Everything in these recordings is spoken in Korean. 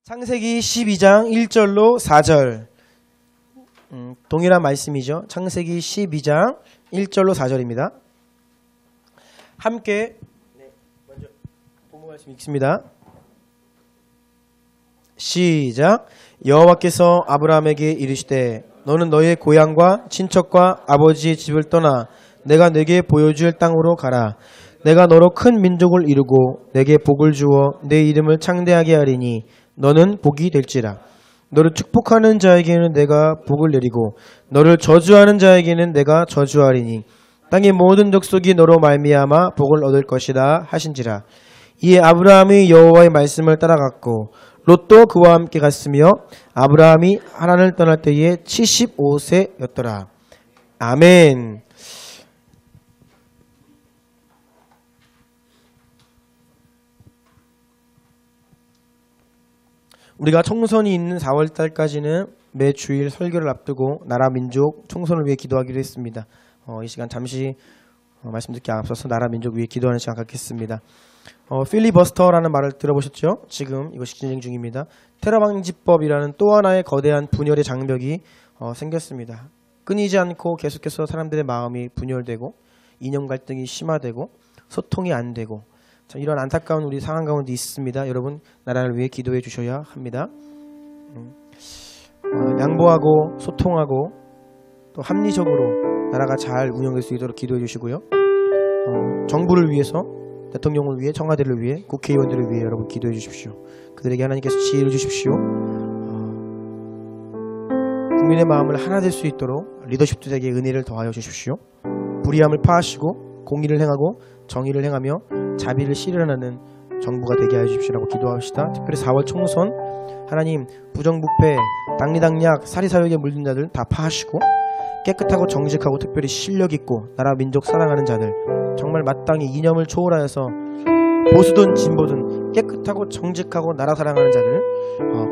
창세기 12장 1절로 4절 동일한 말씀이죠. 창세기 12장 1절로 4절입니다. 함께 먼저 본문 말씀 읽습니다. 시작. 여호와께서 아브라함에게 이르시되 너는 너의 고향과 친척과 아버지의 집을 떠나 내가 네게 보여줄 땅으로 가라. 내가 너로 큰 민족을 이루고 내게 복을 주어 내 이름을 창대하게 하리니 너는 복이 될지라. 너를 축복하는 자에게는 내가 복을 내리고 너를 저주하는 자에게는 내가 저주하리니 땅의 모든 족속이 너로 말미암아 복을 얻을 것이다 하신지라. 이에 아브라함이 여호와의 말씀을 따라갔고 롯도 그와 함께 갔으며 아브라함이 하란을 떠날 때에 75세였더라. 아멘. 우리가 총선이 있는 4월달까지는 매 주일 설교를 앞두고 나라 민족 총선을 위해 기도하기로 했습니다. 이 시간 잠시 말씀 듣기 앞서서 나라 민족 위해 기도하는 시간 갖겠습니다. 필리버스터라는 말을 들어보셨죠? 지금 이것이 진행 중입니다. 테러 방지법이라는 또 하나의 거대한 분열의 장벽이 생겼습니다. 끊이지 않고 계속해서 사람들의 마음이 분열되고 이념 갈등이 심화되고 소통이 안 되고 이런 안타까운 우리 상황 가운데 있습니다. 여러분 나라를 위해 기도해 주셔야 합니다. 양보하고 소통하고 또 합리적으로 나라가 잘 운영될 수 있도록 기도해 주시고요. 정부를 위해서, 대통령을 위해, 청와대를 위해, 국회의원들을 위해 여러분 기도해 주십시오. 그들에게 하나님께서 지혜를 주십시오. 국민의 마음을 하나 될 수 있도록 리더십들에게 은혜를 더하여 주십시오. 불의함을 파하시고 공의를 행하고 정의를 행하며 자비를 실현하는 정부가 되게 하여 주십시오라고 기도합시다. 특별히 4월 총선 하나님 부정부패, 당리당략, 사리사욕에 물든 자들 다 파하시고 깨끗하고 정직하고 특별히 실력있고 나라 민족 사랑하는 자들 정말 마땅히 이념을 초월하여서 보수든 진보든 깨끗하고 정직하고 나라 사랑하는 자들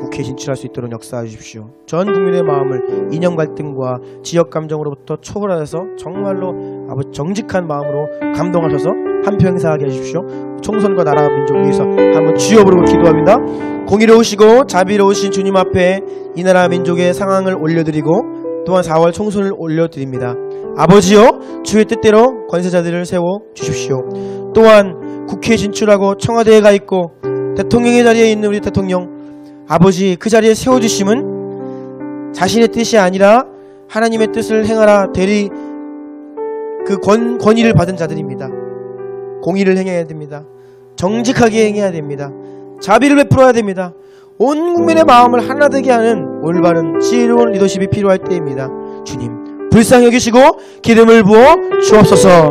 국회에 진출할 수 있도록 역사해 주십시오. 전 국민의 마음을 이념 갈등과 지역 감정으로부터 초월하여서 정말로 아버지 정직한 마음으로 감동하셔서 한표 행사하게 해주십시오. 총선과 나라 민족 위해서 한번 주여 부르고 기도합니다. 공의로우시고 자비로우신 주님 앞에 이 나라 민족의 상황을 올려드리고 또한 4월 총선을 올려드립니다. 아버지여 주의 뜻대로 권세자들을 세워 주십시오. 또한 국회에 진출하고 청와대에 가 있고 대통령의 자리에 있는 우리 대통령 아버지 그 자리에 세워주심은 자신의 뜻이 아니라 하나님의 뜻을 행하라 대리 그 권위를 받은 자들입니다. 공의를 행해야 됩니다. 정직하게 행해야 됩니다. 자비를 베풀어야 됩니다. 온 국민의 마음을 하나 되게 하는 올바른 지혜로운 리더십이 필요할 때입니다. 주님 불쌍히 여기시고 기름을 부어 주옵소서.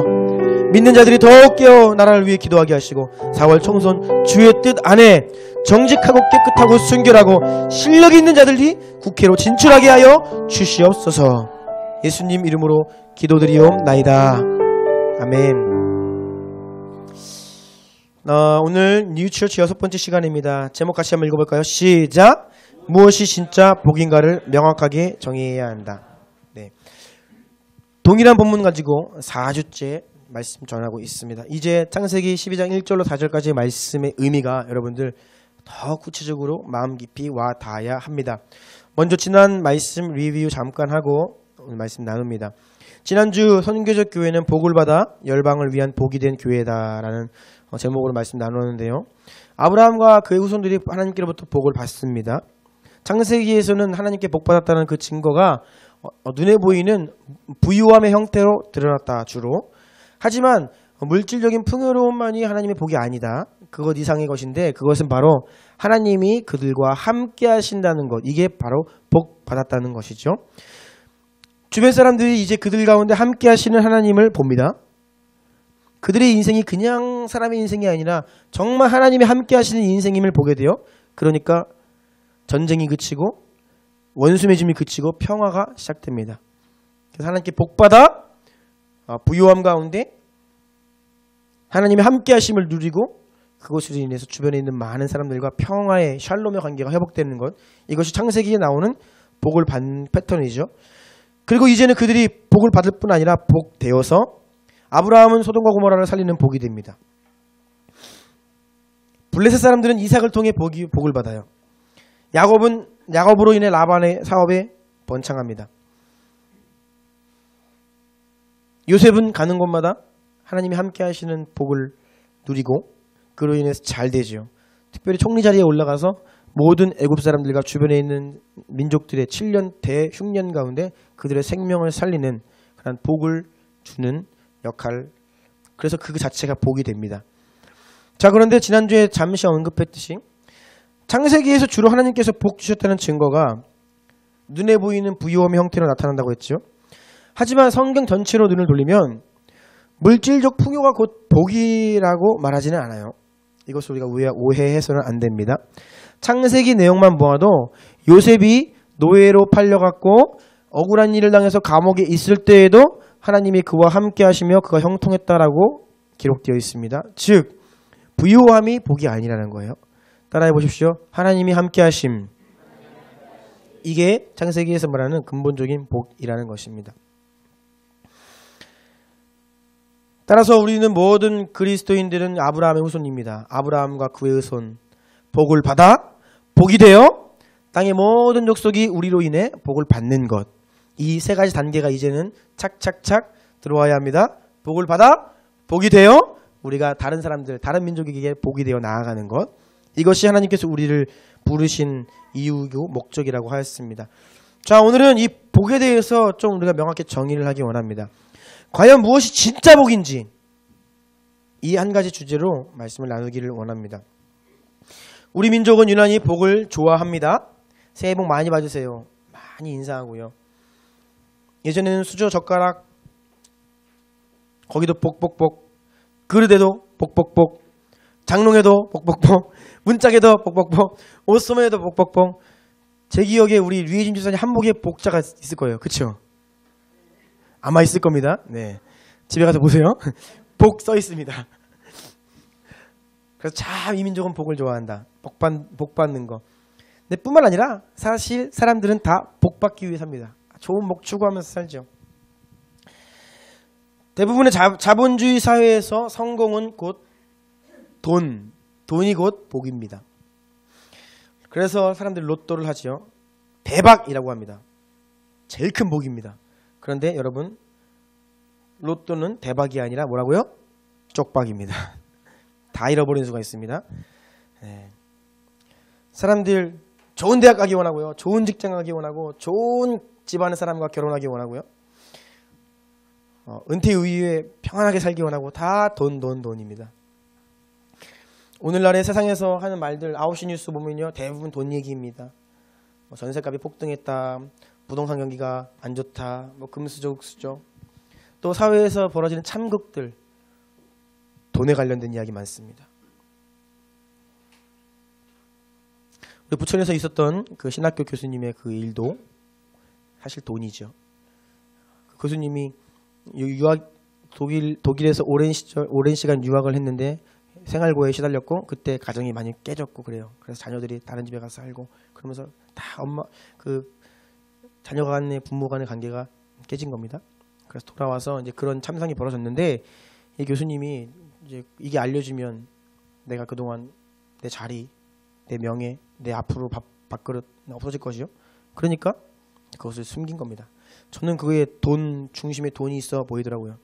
믿는 자들이 더욱 깨어 나라를 위해 기도하게 하시고 4월 총선 주의 뜻 안에 정직하고 깨끗하고 순결하고 실력 있는 자들이 국회로 진출하게 하여 주시옵소서. 예수님 이름으로 기도드리옵나이다. 아멘. 오늘 뉴처치 6번째 시간입니다. 제목 같이 한번 읽어볼까요? 시작. 무엇이 진짜 복인가를 명확하게 정의해야 한다. 네. 동일한 본문 가지고 4주째 말씀 전하고 있습니다. 이제 창세기 12장 1절로 4절까지의 말씀의 의미가 여러분들 더 구체적으로 마음 깊이 와 닿아야 합니다. 먼저 지난 말씀 리뷰 잠깐 하고 오늘 말씀 나눕니다. 지난주 선교적 교회는 복을 받아 열방을 위한 복이 된 교회다라는 제목으로 말씀 나누었는데요. 아브라함과 그의 후손들이 하나님께로부터 복을 받습니다. 창세기에서는 하나님께 복 받았다는 그 증거가 눈에 보이는 부유함의 형태로 드러났다 주로. 하지만 물질적인 풍요로움만이 하나님의 복이 아니다. 그것 이상의 것인데 그것은 바로 하나님이 그들과 함께 하신다는 것. 이게 바로 복 받았다는 것이죠. 주변 사람들이 이제 그들 가운데 함께 하시는 하나님을 봅니다. 그들의 인생이 그냥 사람의 인생이 아니라 정말 하나님이 함께 하시는 인생임을 보게 돼요. 그러니까 전쟁이 그치고 원수 맺음이 그치고 평화가 시작됩니다. 그래서 하나님께 복받아 부유함 가운데 하나님의 함께 하심을 누리고 그것으로 인해서 주변에 있는 많은 사람들과 평화의 샬롬의 관계가 회복되는 것. 이것이 창세기에 나오는 복을 받는 패턴이죠. 그리고 이제는 그들이 복을 받을 뿐 아니라 복되어서 아브라함은 소돔과 고모라를 살리는 복이 됩니다. 블레셋 사람들은 이삭을 통해 복을 받아요. 야곱으로 인해 라반의 사업에 번창합니다. 요셉은 가는 곳마다 하나님이 함께 하시는 복을 누리고 그로 인해서 잘 되죠. 특별히 총리 자리에 올라가서 모든 애굽 사람들과 주변에 있는 민족들의 7년 대흉년 가운데 그들의 생명을 살리는 그런 복을 주는 역할, 그래서 그 자체가 복이 됩니다. 자, 그런데 지난주에 잠시 언급했듯이 창세기에서 주로 하나님께서 복 주셨다는 증거가 눈에 보이는 부유함의 형태로 나타난다고 했죠. 하지만 성경 전체로 눈을 돌리면 물질적 풍요가 곧 복이라고 말하지는 않아요. 이것을 우리가 오해해서는 안 됩니다. 창세기 내용만 보아도 요셉이 노예로 팔려갔고 억울한 일을 당해서 감옥에 있을 때에도 하나님이 그와 함께 하시며 그가 형통했다라고 기록되어 있습니다. 즉 부유함이 복이 아니라는 거예요. 따라해 보십시오. 하나님이 함께 하심. 이게 창세기에서 말하는 근본적인 복이라는 것입니다. 따라서 우리는 모든 그리스도인들은 아브라함의 후손입니다. 아브라함과 그의 후손 복을 받아 복이 되어 땅의 모든 족속이 우리로 인해 복을 받는 것. 이 세 가지 단계가 이제는 착착착 들어와야 합니다. 복을 받아 복이 되어 우리가 다른 사람들, 다른 민족에게 복이 되어 나아가는 것. 이것이 하나님께서 우리를 부르신 이유이고 목적이라고 하였습니다. 자, 오늘은 이 복에 대해서 좀 우리가 명확히 정의를 하기 원합니다. 과연 무엇이 진짜 복인지 이 한 가지 주제로 말씀을 나누기를 원합니다. 우리 민족은 유난히 복을 좋아합니다. 새해 복 많이 받으세요. 많이 인사하고요. 예전에는 수저, 젓가락 거기도 복복복, 그릇에도 복복복, 장롱에도 복복복, 문짝에도 복복복, 옷소매에도 복복복. 제 기억에 우리 류혜진 주사님 한복에 복자가 있을 거예요. 그렇죠? 아마 있을 겁니다. 네, 집에 가서 보세요. 복 써 있습니다. 그래서 참 이 민족은 복을 좋아한다. 복 받는 거. 근데 뿐만 아니라 사실 사람들은 다 복 받기 위해 삽니다. 좋은 복 추구하면서 살죠. 대부분의 자본주의 사회에서 성공은 곧 돈이 곧 복입니다. 그래서 사람들이 로또를 하지요. 대박이라고 합니다. 제일 큰 복입니다. 그런데 여러분, 로또는 대박이 아니라 뭐라고요? 쪽박입니다. 다 잃어버리는 수가 있습니다. 네. 사람들 좋은 대학 가기 원하고요. 좋은 직장 가기 원하고 좋은 집안의 사람과 결혼하기 원하고요. 은퇴 이후에 평안하게 살기 원하고 다 돈입니다. 오늘날의 세상에서 하는 말들 9시 뉴스 보면요. 대부분 돈 얘기입니다. 전세값이 폭등했다. 부동산 경기가 안 좋다. 금수저 흑수저. 또 사회에서 벌어지는 참극들. 돈에 관련된 이야기 많습니다. 우리 부천에서 있었던 그 신학교 교수님의 그 일도 사실 돈이죠. 그 교수님이 독일에서 오랜 시간 유학을 했는데 생활고에 시달렸고 그때 가정이 많이 깨졌고 그래요. 그래서 자녀들이 다른 집에 가서 살고 그러면서 다 자녀 간의 부모 간의 관계가 깨진 겁니다. 그래서 돌아와서 이제 그런 참상이 벌어졌는데 이 교수님이 이제 이게 알려지면 내가 그동안 내 자리, 내 명예, 내 앞으로 밥그릇 없어질 것이요. 그러니까 그것을 숨긴 겁니다. 저는 그게 돈 중심에 돈이 있어 보이더라고요.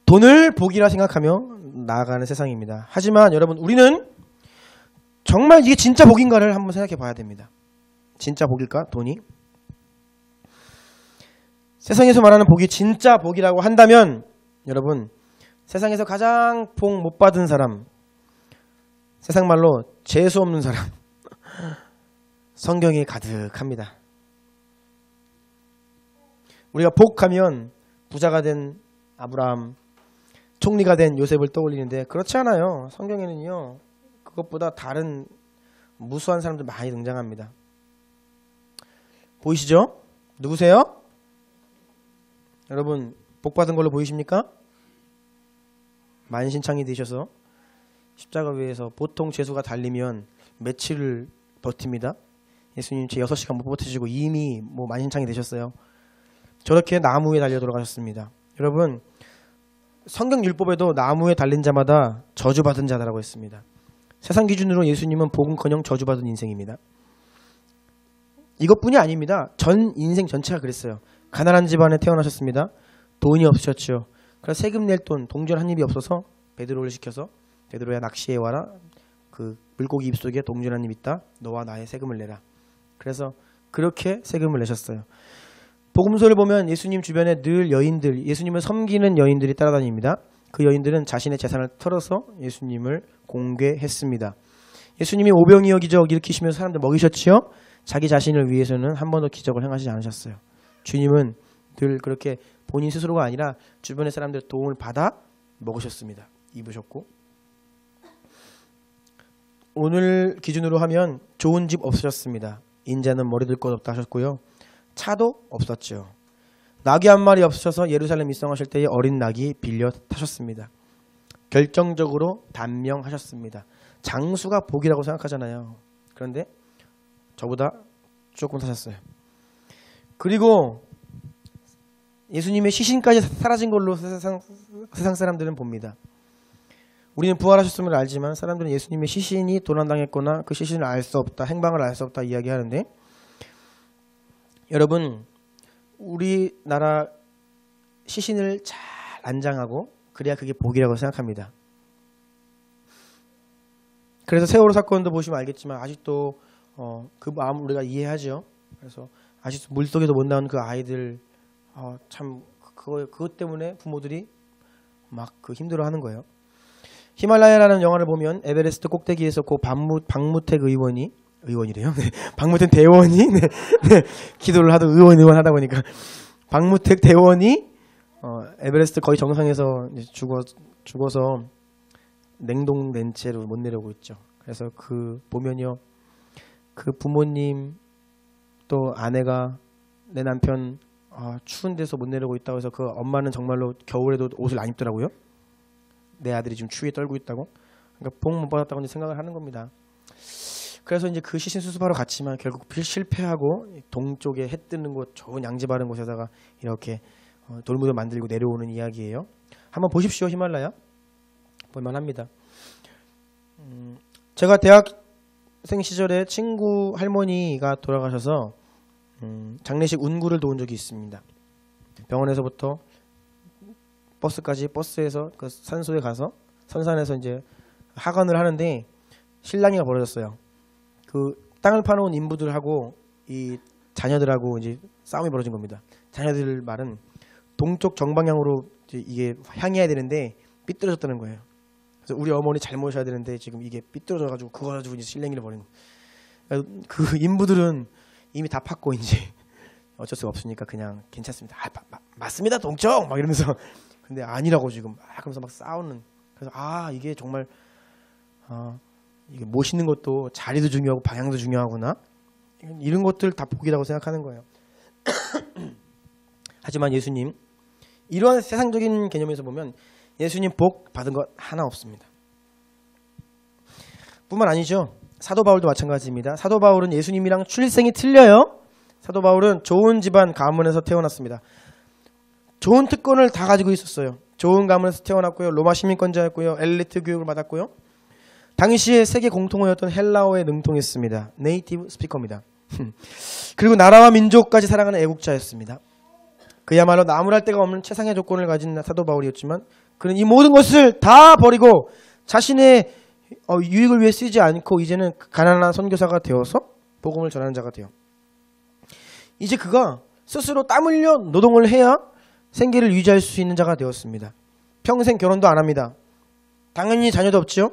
돈을 복이라 생각하며 나아가는 세상입니다. 하지만 여러분, 우리는 정말 이게 진짜 복인가를 한번 생각해 봐야 됩니다. 진짜 복일까? 돈이? 세상에서 말하는 복이 진짜 복이라고 한다면 여러분, 세상에서 가장 복 못 받은 사람, 세상 말로 재수 없는 사람 성경에 가득합니다. 우리가 복하면 부자가 된 아브라함, 총리가 된 요셉을 떠올리는데 그렇지 않아요. 성경에는요, 그것보다 다른 무수한 사람들 많이 등장합니다. 보이시죠? 누구세요? 여러분, 복 받은 걸로 보이십니까? 만신창이 되셔서 십자가 위에서 보통 죄수가 달리면 며칠을 버팁니다. 예수님 제 6시간 못 버티시고 이미 만신창이 되셨어요. 저렇게 나무에 달려 돌아가셨습니다. 여러분, 성경 율법에도 나무에 달린 자마다 저주받은 자다라고 했습니다. 세상 기준으로 예수님은 복음커녕 저주받은 인생입니다. 이것뿐이 아닙니다. 전 인생 전체가 그랬어요. 가난한 집안에 태어나셨습니다. 돈이 없으셨죠. 그래서 세금 낼 돈, 동전 한 입이 없어서 베드로를 시켜서 베드로야 낚시해 와라. 그 물고기 입속에 동전 한 입 있다. 너와 나의 세금을 내라. 그래서 그렇게 세금을 내셨어요. 복음서를 보면 예수님 주변에 늘 여인들, 예수님을 섬기는 여인들이 따라다닙니다. 그 여인들은 자신의 재산을 털어서 예수님을 공개했습니다. 예수님이 오병이어 기적 일으키시면서 사람들 먹이셨지요? 자기 자신을 위해서는 한 번도 기적을 행하지 않으셨어요. 주님은 늘 그렇게 본인 스스로가 아니라 주변의 사람들의 도움을 받아 먹으셨습니다. 입으셨고. 오늘 기준으로 하면 좋은 집 없으셨습니다. 인자는 머리 들 것 없다 하셨고요. 차도 없었죠. 낙이 한 마리 없으셔서 예루살렘 입성하실 때에 어린 낙이 빌려 타셨습니다. 결정적으로 단명하셨습니다. 장수가 복이라고 생각하잖아요. 그런데 저보다 조금 타셨어요. 그리고 예수님의 시신까지 사라진 걸로 세상 사람들은 봅니다. 우리는 부활하셨음을 알지만 사람들은 예수님의 시신이 도난당했거나 그 시신을 알 수 없다, 행방을 알 수 없다 이야기하는데, 여러분 우리나라 시신을 잘 안장하고 그래야 그게 복이라고 생각합니다. 그래서 세월호 사건도 보시면 알겠지만 아직도 그 마음 우리가 이해하죠. 그래서 아직도 물속에도 못 나온 그 아이들 참 그것 때문에 부모들이 막 그 힘들어하는 거예요. 히말라야라는 영화를 보면 에베레스트 꼭대기에서 그 박무택 의원이래요. 네. 박무택 대원이 기도를 하도 의원 하다 보니까 박무택 대원이 에베레스트 거의 정상에서 이제 죽어서 냉동된 채로 못 내려오고 있죠. 그래서 그 보면요, 그 부모님 또 아내가 내 남편 추운 데서 못 내려오고 있다고 해서 그 엄마는 정말로 겨울에도 옷을 안 입더라고요. 내 아들이 지금 추위에 떨고 있다고. 그러니까 복 못 받았다고 이제 생각을 하는 겁니다. 그래서 이제 그 시신 수습하러 갔지만 결국 실패하고 동쪽에 해 뜨는 곳, 좋은 양지 바른 곳에다가 이렇게 돌무도 만들고 내려오는 이야기예요. 한번 보십시오. 히말라야 볼만합니다. 제가 대학생 시절에 친구 할머니가 돌아가셔서 장례식 운구를 도운 적이 있습니다. 병원에서부터 버스에서 그 산소에 가서 선산에서 이제 하관을 하는데 실랑이가 벌어졌어요. 그 땅을 파놓은 인부들하고 이 자녀들하고 이제 싸움이 벌어진 겁니다. 자녀들 말은 동쪽 정방향으로 이게 향해야 되는데 삐뚤어졌다는 거예요. 그래서 우리 어머니 잘 모셔야 되는데 지금 이게 삐뚤어져가지고 그거 가지고 이제 실랭이를 벌인 거예요. 그 인부들은 이미 다 팠고 이제 어쩔 수가 없으니까 그냥 괜찮습니다. 맞습니다 동쪽 막 이러면서. 근데 아니라고 지금 막 그러면서 막 싸우는. 그래서 이게 정말 이게 모시는 것도 자리도 중요하고 방향도 중요하구나. 이런 것들 다 복이라고 생각하는 거예요. 하지만 예수님, 이러한 세상적인 개념에서 보면 예수님 복 받은 것 하나 없습니다. 뿐만 아니죠. 사도 바울도 마찬가지입니다. 사도 바울은 예수님이랑 출생이 틀려요. 사도 바울은 좋은 집안 가문에서 태어났습니다. 좋은 특권을 다 가지고 있었어요. 좋은 가문에서 태어났고요. 로마 시민권자였고요. 엘리트 교육을 받았고요. 당시에 세계 공통어였던 헬라어에 능통했습니다. 네이티브 스피커입니다. 그리고 나라와 민족까지 사랑하는 애국자였습니다. 그야말로 나무랄 데가 없는 최상의 조건을 가진 사도 바울이었지만 그는 이 모든 것을 다 버리고 자신의 유익을 위해 쓰지 않고 이제는 가난한 선교사가 되어서 복음을 전하는 자가 돼요. 이제 그가 스스로 땀 흘려 노동을 해야 생계를 유지할 수 있는 자가 되었습니다. 평생 결혼도 안 합니다. 당연히 자녀도 없죠.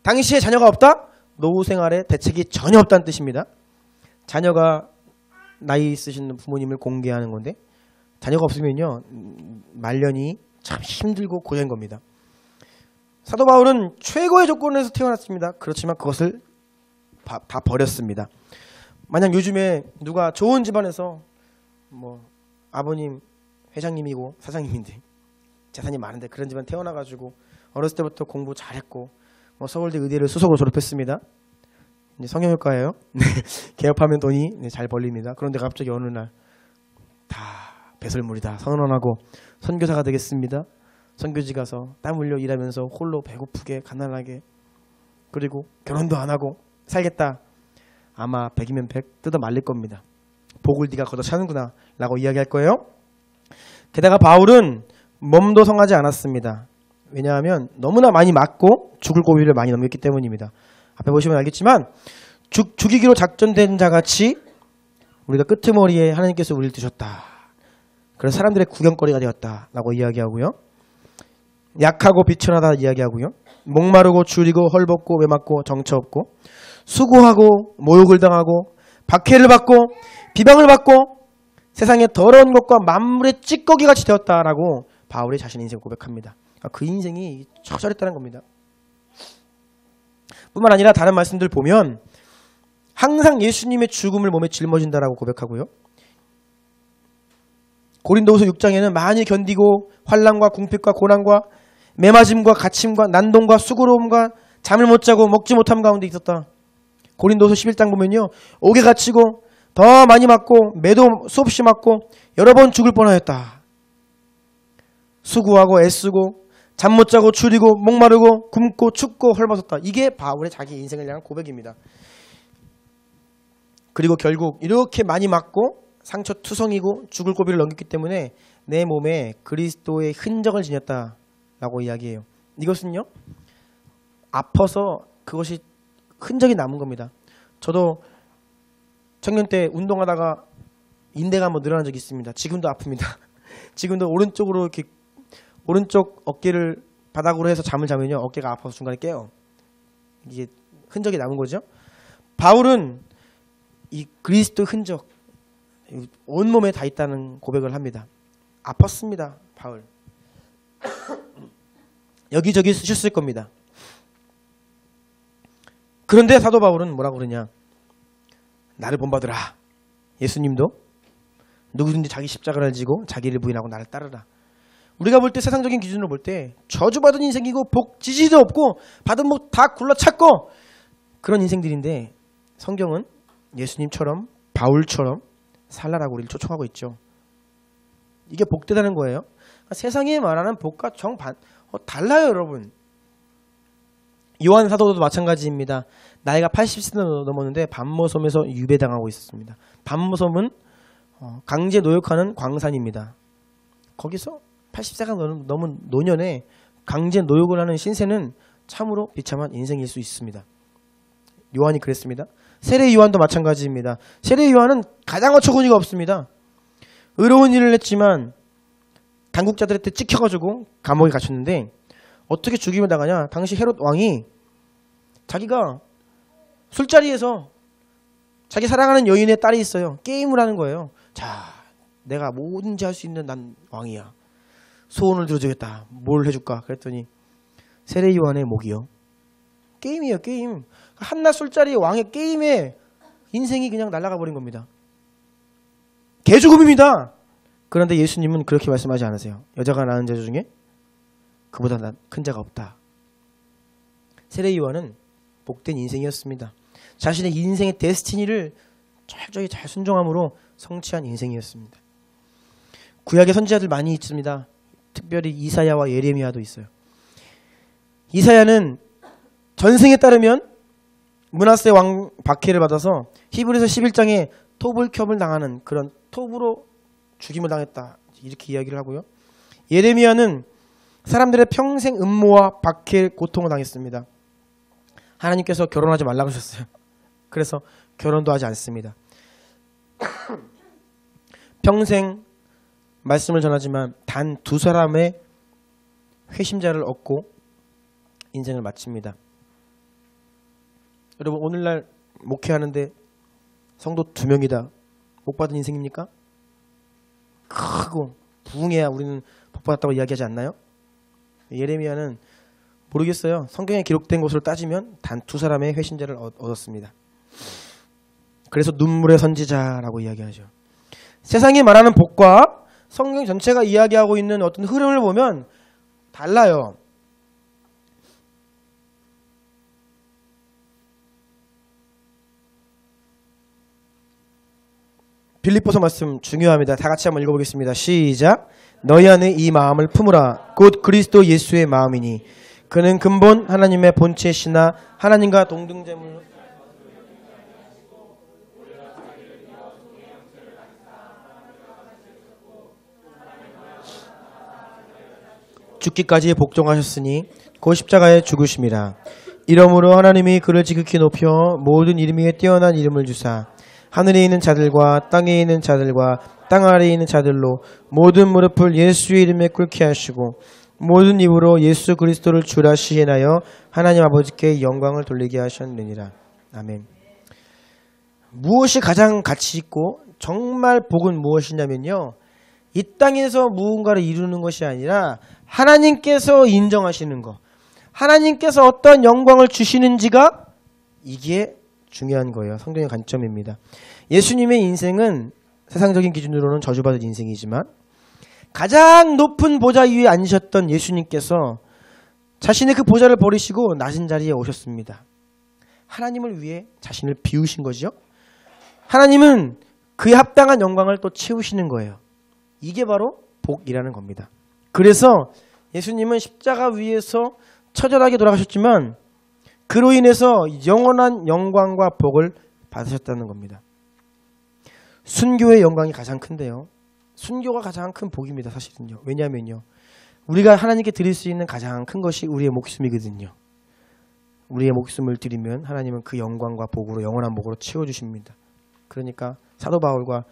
당시에 자녀가 없다? 노후 생활에 대책이 전혀 없다는 뜻입니다. 자녀가 나이 있으신 부모님을 공개하는 건데 자녀가 없으면요 말년이 참 힘들고 고생인 겁니다. 사도 바울은 최고의 조건에서 태어났습니다. 그렇지만 그것을 다 버렸습니다. 만약 요즘에 누가 좋은 집안에서 뭐 아버님 회장님이고 사장님인데 재산이 많은데 그런 집안 태어나가지고 어렸을 때부터 공부 잘했고 뭐 서울대 의대를 수석으로 졸업했습니다. 이제 성형외과예요. 개업하면 돈이 잘 벌립니다. 그런데 갑자기 어느 날 다 배설물이다 선언하고 선교사가 되겠습니다. 선교지 가서 땀 흘려 일하면서 홀로 배고프게 가난하게 그리고 결혼도 안 하고 살겠다. 아마 100이면 100 뜯어 말릴 겁니다. 복을 네가 걷어 차는구나 라고 이야기할 거예요. 게다가 바울은 몸도 성하지 않았습니다. 왜냐하면 너무나 많이 맞고 죽을 고비를 많이 넘겼기 때문입니다. 앞에 보시면 알겠지만 죽이기로 작전된 자같이 우리가 끄트머리에 하나님께서 우리를 두셨다. 그래서 사람들의 구경거리가 되었다라고 이야기하고요. 약하고 비천하다 이야기하고요. 목마르고 줄이고 헐벗고 외맞고 정처 없고 수고하고 모욕을 당하고 박해를 받고 비방을 받고 세상의 더러운 것과 만물의 찌꺼기같이 되었다라고 바울이 자신의 인생을 고백합니다. 그 인생이 처절했다는 겁니다. 뿐만 아니라 다른 말씀들 보면 항상 예수님의 죽음을 몸에 짊어진다라고 고백하고요. 고린도후서 6장에는 많이 견디고 환난과 궁핍과 고난과 매맞음과 갇힘과 난동과 수고로움과 잠을 못 자고 먹지 못함 가운데 있었다. 고린도후서 11장 보면요. 옥에 갇히고 더 많이 맞고 매도 수없이 맞고 여러 번 죽을 뻔하였다. 수고하고 애쓰고 잠 못 자고 줄이고 목마르고 굶고 춥고 헐벗었다. 이게 바울의 자기 인생을 향한 고백입니다. 그리고 결국 이렇게 많이 맞고 상처 투성이고 죽을 고비를 넘겼기 때문에 내 몸에 그리스도의 흔적을 지녔다라고 이야기해요. 이것은요. 아파서 그것이 흔적이 남은 겁니다. 저도 청년 때 운동하다가 인대가 한번 늘어난 적이 있습니다. 지금도 아픕니다. 지금도 오른쪽으로 이렇게 오른쪽 어깨를 바닥으로 해서 잠을 자면요. 어깨가 아파서 중간에 깨요. 이게 흔적이 남은 거죠. 바울은 이 그리스도 흔적 온몸에 다 있다는 고백을 합니다. 아팠습니다. 바울. 여기저기 쑤셨을 겁니다. 그런데 사도 바울은 뭐라고 그러냐. 나를 본받으라. 예수님도 누구든지 자기 십자가를 지고 자기를 부인하고 나를 따르라. 우리가 볼 때 세상적인 기준으로 볼 때 저주받은 인생이고 복 지지도 없고 받은 복 다 굴러찼고 그런 인생들인데 성경은 예수님처럼 바울처럼 살라라고 우리를 초청하고 있죠. 이게 복되다는 거예요. 세상에 말하는 복과 정반 달라요, 여러분. 요한 사도도 마찬가지입니다. 나이가 80세가 넘었는데 반모섬에서 유배당하고 있었습니다. 반모섬은 강제 노역하는 광산입니다. 거기서 80세가 넘은 노년에 강제 노역을 하는 신세는 참으로 비참한 인생일 수 있습니다. 요한이 그랬습니다. 세례 요한도 마찬가지입니다. 세례 요한은 가장 어처구니가 없습니다. 의로운 일을 했지만 당국자들한테 찍혀가지고 감옥에 갇혔는데 어떻게 죽임을 당하냐. 당시 헤롯 왕이 자기가 술자리에서 자기 사랑하는 여인의 딸이 있어요. 게임을 하는 거예요. 자, 내가 뭐든지 할 수 있는 난 왕이야. 소원을 들어주겠다. 뭘 해줄까? 그랬더니 세례 요한의 목이요. 게임이에요. 게임. 한낮 술자리 왕의 게임에 인생이 그냥 날아가 버린 겁니다. 개죽음입니다. 그런데 예수님은 그렇게 말씀하지 않으세요. 여자가 낳은 자 중에 그보다 큰 자가 없다. 세례 요한은 복된 인생이었습니다. 자신의 인생의 데스티니를 철저히 잘 순종함으로 성취한 인생이었습니다. 구약의 선지자들 많이 있습니다. 특별히 이사야와 예레미야도 있어요. 이사야는 전승에 따르면 므낫세 왕 박해를 받아서 히브리서 11장에 토불켬을 당하는 그런 톱으로 죽임을 당했다. 이렇게 이야기를 하고요. 예레미야는 사람들의 평생 음모와 박해, 고통을 당했습니다. 하나님께서 결혼하지 말라고 하셨어요. 그래서 결혼도 하지 않습니다. 평생 말씀을 전하지만 단 2사람의 회심자를 얻고 인생을 마칩니다. 여러분 오늘날 목회하는데 성도 2명이다. 복 받은 인생입니까? 크고 부흥해야 우리는 복 받았다고 이야기하지 않나요? 예레미야는 모르겠어요. 성경에 기록된 것으로 따지면 단 2사람의 회심자를 얻었습니다. 그래서 눈물의 선지자라고 이야기하죠. 세상이 말하는 복과 성경 전체가 이야기하고 있는 어떤 흐름을 보면 달라요. 빌립보서 말씀 중요합니다. 다 같이 한번 읽어보겠습니다. 시작. 너희 안에 이 마음을 품으라. 곧 그리스도 예수의 마음이니 그는 근본 하나님의 본체시나 하나님과 동등됨을 죽기까지 복종하셨으니 곧 십자가에 죽으심이라. 이러므로 하나님이 그를 지극히 높여 모든 이름 위에 뛰어난 이름을 주사 하늘에 있는 자들과 땅에 있는 자들과 땅 아래에 있는 자들로 모든 무릎을 예수의 이름에 꿇게 하시고 모든 입으로 예수 그리스도를 주라 시인하여 하나님 아버지께 영광을 돌리게 하셨느니라. 아멘. 무엇이 가장 가치 있고 정말 복은 무엇이냐면요, 이 땅에서 무언가를 이루는 것이 아니라 하나님께서 인정하시는 것, 하나님께서 어떤 영광을 주시는지가 이게 중요한 거예요. 성경의 관점입니다. 예수님의 인생은 세상적인 기준으로는 저주받은 인생이지만 가장 높은 보좌 위에 앉으셨던 예수님께서 자신의 그 보좌를 버리시고 낮은 자리에 오셨습니다. 하나님을 위해 자신을 비우신 거죠. 하나님은 그에 합당한 영광을 또 채우시는 거예요. 이게 바로 복이라는 겁니다. 그래서 예수님은 십자가 위에서 처절하게 돌아가셨지만 그로 인해서 영원한 영광과 복을 받으셨다는 겁니다. 순교의 영광이 가장 큰데요, 순교가 가장 큰 복입니다. 사실은요. 왜냐하면요, 우리가 하나님께 드릴 수 있는 가장 큰 것이 우리의 목숨이거든요. 우리의 목숨을 드리면 하나님은 그 영광과 복으로, 영원한 복으로 채워주십니다. 그러니까 사도 바울과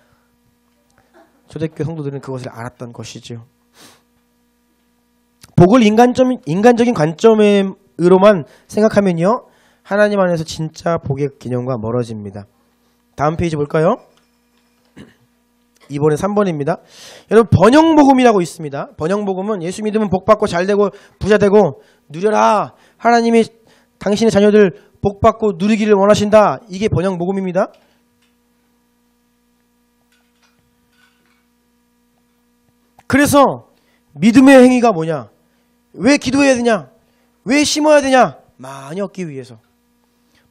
초대교회 성도들은 그것을 알았던 것이죠. 복을 인간적인 관점으로만 생각하면요, 하나님 안에서 진짜 복의 개념과 멀어집니다. 다음 페이지 볼까요? 이번에 3번입니다. 여러분, 번영복음이라고 있습니다. 번영복음은 예수 믿으면 복받고 잘되고 부자되고 누려라, 하나님이 당신의 자녀들 복받고 누리기를 원하신다, 이게 번영복음입니다. 그래서 믿음의 행위가 뭐냐? 왜 기도해야 되냐? 왜 심어야 되냐? 많이 얻기 위해서,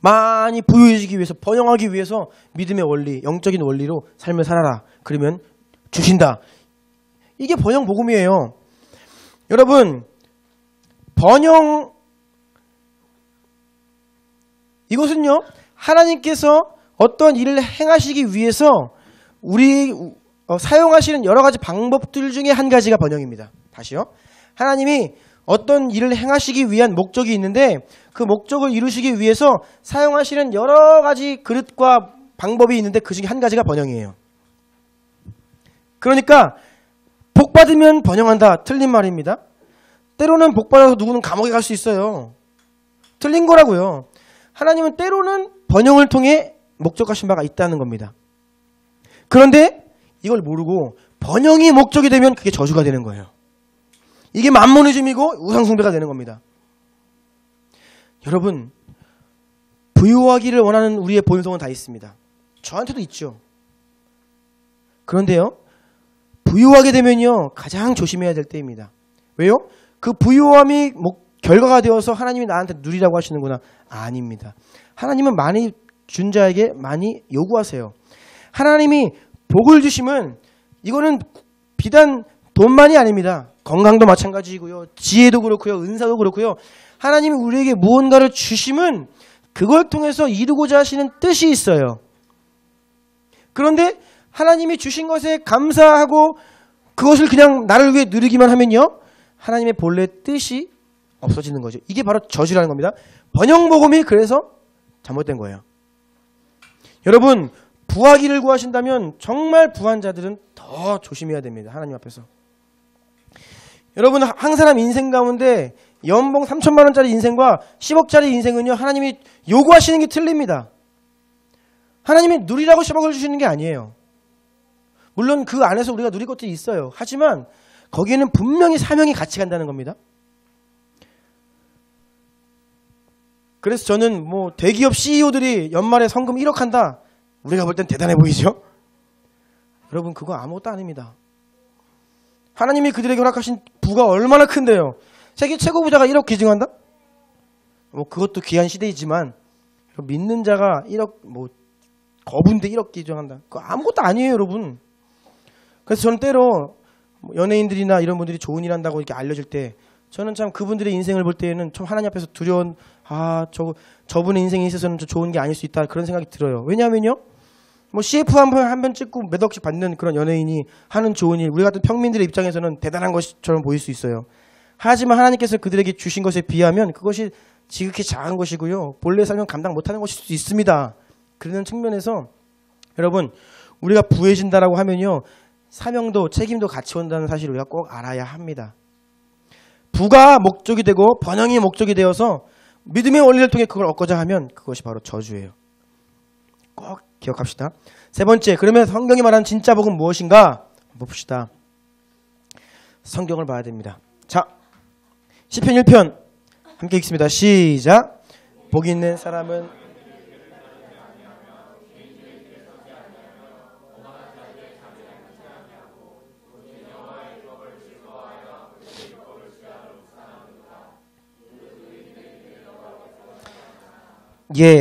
많이 부유해지기 위해서, 번영하기 위해서 믿음의 원리, 영적인 원리로 삶을 살아라. 그러면 주신다. 이게 번영복음이에요. 여러분, 번영, 이것은요, 하나님께서 어떤 일을 행하시기 위해서 우리 사용하시는 여러 가지 방법들 중에 한 가지가 번영입니다. 다시요. 하나님이 어떤 일을 행하시기 위한 목적이 있는데 그 목적을 이루시기 위해서 사용하시는 여러 가지 그릇과 방법이 있는데 그 중에 한 가지가 번영이에요. 그러니까 복받으면 번영한다, 틀린 말입니다. 때로는 복받아서 누구는 감옥에 갈 수 있어요. 틀린 거라고요. 하나님은 때로는 번영을 통해 목적하신 바가 있다는 겁니다. 그런데 이걸 모르고 번영이 목적이 되면 그게 저주가 되는 거예요. 이게 만모니즘이고 우상숭배가 되는 겁니다. 여러분, 부유하기를 원하는 우리의 본성은 다 있습니다. 저한테도 있죠. 그런데요, 부유하게 되면요, 가장 조심해야 될 때입니다. 왜요? 그 부유함이 결과가 되어서 하나님이 나한테 누리라고 하시는구나. 아닙니다. 하나님은 많이 준 자에게 많이 요구하세요. 하나님이 복을 주심은 이거는 비단 돈만이 아닙니다. 건강도 마찬가지이고요, 지혜도 그렇고요, 은사도 그렇고요. 하나님이 우리에게 무언가를 주심은 그걸 통해서 이루고자 하시는 뜻이 있어요. 그런데 하나님이 주신 것에 감사하고 그것을 그냥 나를 위해 누리기만 하면요, 하나님의 본래 뜻이 없어지는 거죠. 이게 바로 저주라는 겁니다. 번영복음이 그래서 잘못된 거예요. 여러분, 부하기를 구하신다면 정말 부한 자들은 더 조심해야 됩니다. 하나님 앞에서. 여러분, 한 사람 인생 가운데 연봉 3천만 원짜리 인생과 10억짜리 인생은요, 하나님이 요구하시는 게 틀립니다. 하나님이 누리라고 10억을 주시는 게 아니에요. 물론 그 안에서 우리가 누릴 것들이 있어요. 하지만 거기에는 분명히 사명이 같이 간다는 겁니다. 그래서 저는 대기업 CEO들이 연말에 성금 1억 한다, 우리가 볼 땐 대단해 보이죠? 여러분, 그거 아무것도 아닙니다. 하나님이 그들에게 허락하신 부가 얼마나 큰데요. 세계 최고 부자가 1억 기증한다? 그것도 귀한 시대이지만 믿는 자가 1억, 거분대 1억 기증한다, 그거 아무것도 아니에요, 여러분. 그래서 저는 때로 연예인들이나 이런 분들이 좋은 일 한다고 이렇게 알려줄 때 저는 참 그분들의 인생을 볼 때에는 좀 하나님 앞에서 두려운 저분의 인생에 있어서는 좋은 게 아닐 수 있다 그런 생각이 들어요. 왜냐하면요. 뭐 CF 한 번 찍고 몇 억씩 받는 그런 연예인이 하는 좋은 일, 우리 같은 평민들의 입장에서는 대단한 것처럼 보일 수 있어요. 하지만 하나님께서 그들에게 주신 것에 비하면 그것이 지극히 작은 것이고요. 본래 살면 감당 못하는 것일 수도 있습니다. 그런 측면에서 여러분 우리가 부해진다라고 하면요. 사명도 책임도 같이 온다는 사실을 우리가 꼭 알아야 합니다. 부가 목적이 되고 번영이 목적이 되어서 믿음의 원리를 통해 그걸 얻고자 하면 그것이 바로 저주예요. 꼭 기억합시다. 세 번째, 그러면 성경이 말하는 진짜 복은 무엇인가? 봅시다. 성경을 봐야 됩니다. 자, 시편 1편 함께 읽습니다. 시작. 복 있는 사람은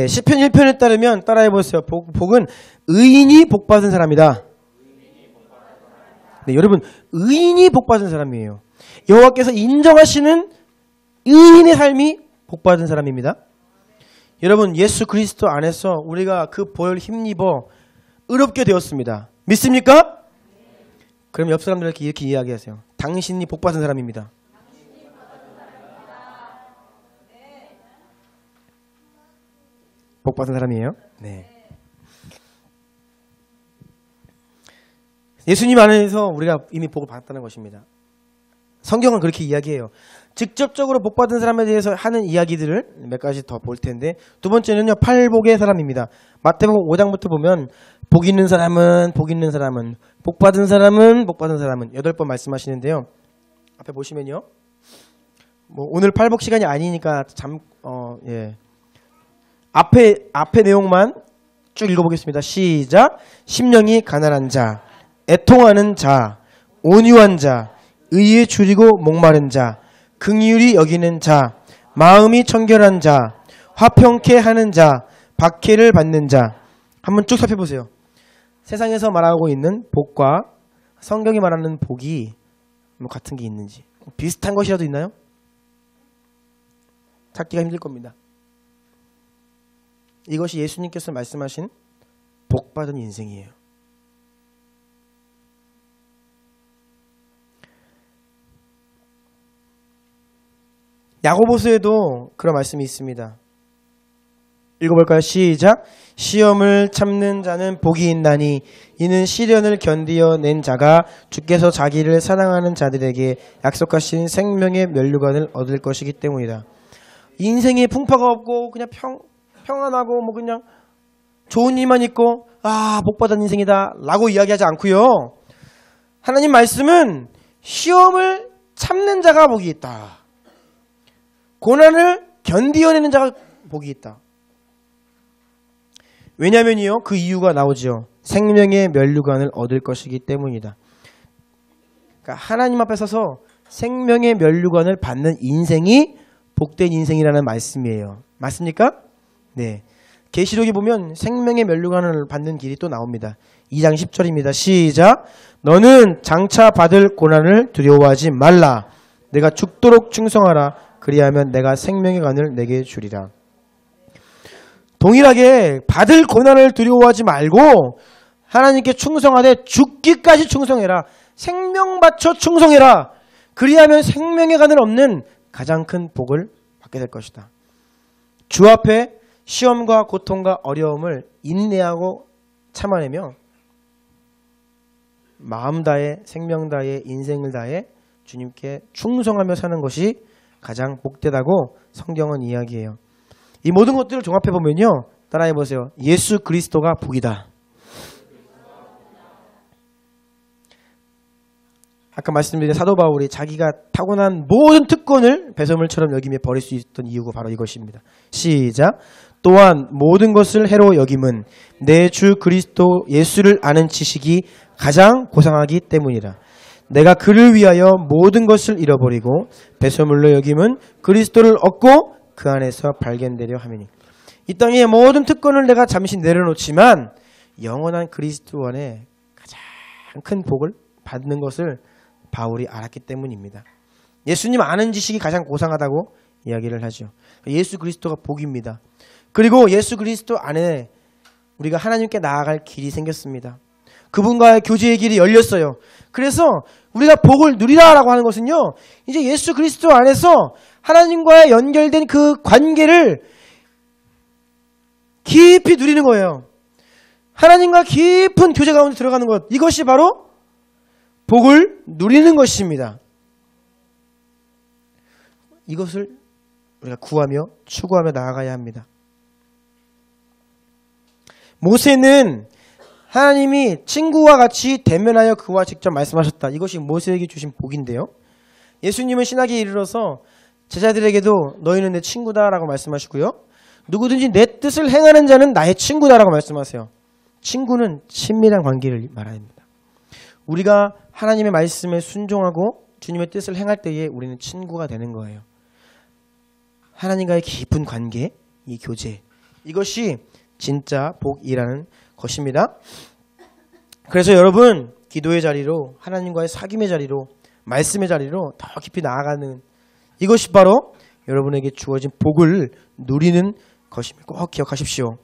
시편 1편에 따르면 따라해보세요. 복은 의인이 복받은 사람이다. 네, 여러분 의인이 복받은 사람이에요. 여호와께서 인정하시는 의인의 삶이 복받은 사람입니다. 여러분 예수 그리스도 안에서 우리가 그 보혈 힘입어 의롭게 되었습니다. 믿습니까? 그럼 옆 사람들에게 이렇게 이야기하세요. 당신이 복받은 사람입니다. 복받은 사람이에요. 네. 예수님 안에서 우리가 이미 복을 받았다는 것입니다. 성경은 그렇게 이야기해요. 직접적으로 복받은 사람에 대해서 하는 이야기들을 몇 가지 더 볼 텐데, 두 번째는요, 팔복의 사람입니다. 마태복음 5장부터 보면 복 있는 사람은 복받은 사람은 8번 말씀하시는데요. 앞에 보시면요. 뭐 오늘 팔복 시간이 아니니까 앞에 내용만 쭉 읽어보겠습니다. 시작. 심령이 가난한 자, 애통하는 자, 온유한 자, 의에 줄이고 목마른 자, 긍휼히 여기는 자, 마음이 청결한 자, 화평케 하는 자, 박해를 받는 자. 한번 쭉 살펴보세요. 세상에서 말하고 있는 복과 성경이 말하는 복이 뭐 같은 게 있는지, 비슷한 것이라도 있나요? 찾기가 힘들 겁니다. 이것이 예수님께서 말씀하신 복받은 인생이에요. 야고보서에도 그런 말씀이 있습니다. 읽어볼까요? 시작. 시험을 참는 자는 복이 있나니 이는 시련을 견디어낸 자가 주께서 자기를 사랑하는 자들에게 약속하신 생명의 면류관을 얻을 것이기 때문이다. 인생에 풍파가 없고 그냥 평안하고 뭐 그냥 좋은 일만 있고 복받은 인생이다 라고 이야기하지 않고요. 하나님 말씀은 시험을 참는 자가 복이 있다. 고난을 견디어내는 자가 복이 있다. 왜냐면요, 그 이유가 나오죠. 생명의 면류관을 얻을 것이기 때문이다. 그러니까 하나님 앞에 서서 생명의 면류관을 받는 인생이 복된 인생이라는 말씀이에요. 맞습니까? 네. 계시록에 보면 생명의 면류관을 받는 길이 또 나옵니다. 2장 10절입니다. 시작. 너는 장차 받을 고난을 두려워하지 말라. 내가 죽도록 충성하라. 그리하면 내가 생명의 관을 내게 주리라. 동일하게 받을 고난을 두려워하지 말고 하나님께 충성하되 죽기까지 충성해라. 생명 바쳐 충성해라. 그리하면 생명의 관을 얻는 가장 큰 복을 받게 될 것이다. 주 앞에 시험과 고통과 어려움을 인내하고 참아내며 마음 다해 생명 다해 인생을 다해 주님께 충성하며 사는 것이 가장 복되다고 성경은 이야기해요. 이 모든 것들을 종합해보면요. 따라해보세요. 예수 그리스도가 복이다. 아까 말씀드린 사도 바울이 자기가 타고난 모든 특권을 배설물처럼 여기며 버릴 수 있던 이유가 바로 이것입니다. 시작. 또한 모든 것을 해로 여김은 내 주 그리스도 예수를 아는 지식이 가장 고상하기 때문이다. 내가 그를 위하여 모든 것을 잃어버리고 배설물로 여김은 그리스도를 얻고 그 안에서 발견되려 함이니. 이 땅의 모든 특권을 내가 잠시 내려놓지만 영원한 그리스도 안에 가장 큰 복을 받는 것을 바울이 알았기 때문입니다. 예수님 아는 지식이 가장 고상하다고 이야기를 하죠. 예수 그리스도가 복입니다. 그리고 예수 그리스도 안에 우리가 하나님께 나아갈 길이 생겼습니다. 그분과의 교제의 길이 열렸어요. 그래서 우리가 복을 누리라라고 하는 것은요, 이제 예수 그리스도 안에서 하나님과 연결된 그 관계를 깊이 누리는 거예요. 하나님과 깊은 교제 가운데 들어가는 것, 이것이 바로 복을 누리는 것입니다. 이것을 우리가 구하며 추구하며 나아가야 합니다. 모세는 하나님이 친구와 같이 대면하여 그와 직접 말씀하셨다. 이것이 모세에게 주신 복인데요. 예수님은 신학에 이르러서 제자들에게도 너희는 내 친구다라고 말씀하시고요. 누구든지 내 뜻을 행하는 자는 나의 친구다라고 말씀하세요. 친구는 친밀한 관계를 말합니다. 우리가 하나님의 말씀에 순종하고 주님의 뜻을 행할 때에 우리는 친구가 되는 거예요. 하나님과의 깊은 관계, 이 교제, 이것이 진짜 복이라는 것입니다. 그래서 여러분, 기도의 자리로, 하나님과의 사귐의 자리로, 말씀의 자리로 더 깊이 나아가는, 이것이 바로 여러분에게 주어진 복을 누리는 것임을 꼭 기억하십시오.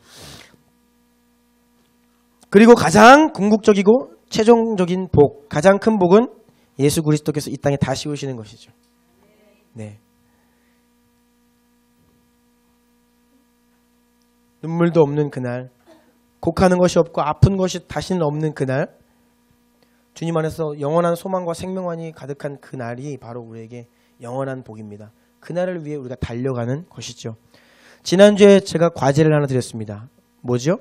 그리고 가장 궁극적이고 최종적인 복, 가장 큰 복은 예수 그리스도께서 이 땅에 다시 오시는 것이죠. 네. 눈물도 없는 그날, 곡하는 것이 없고 아픈 것이 다시는 없는 그날, 주님 안에서 영원한 소망과 생명만이 가득한 그날이 바로 우리에게 영원한 복입니다. 그날을 위해 우리가 달려가는 것이죠. 지난주에 제가 과제를 하나 드렸습니다. 뭐죠?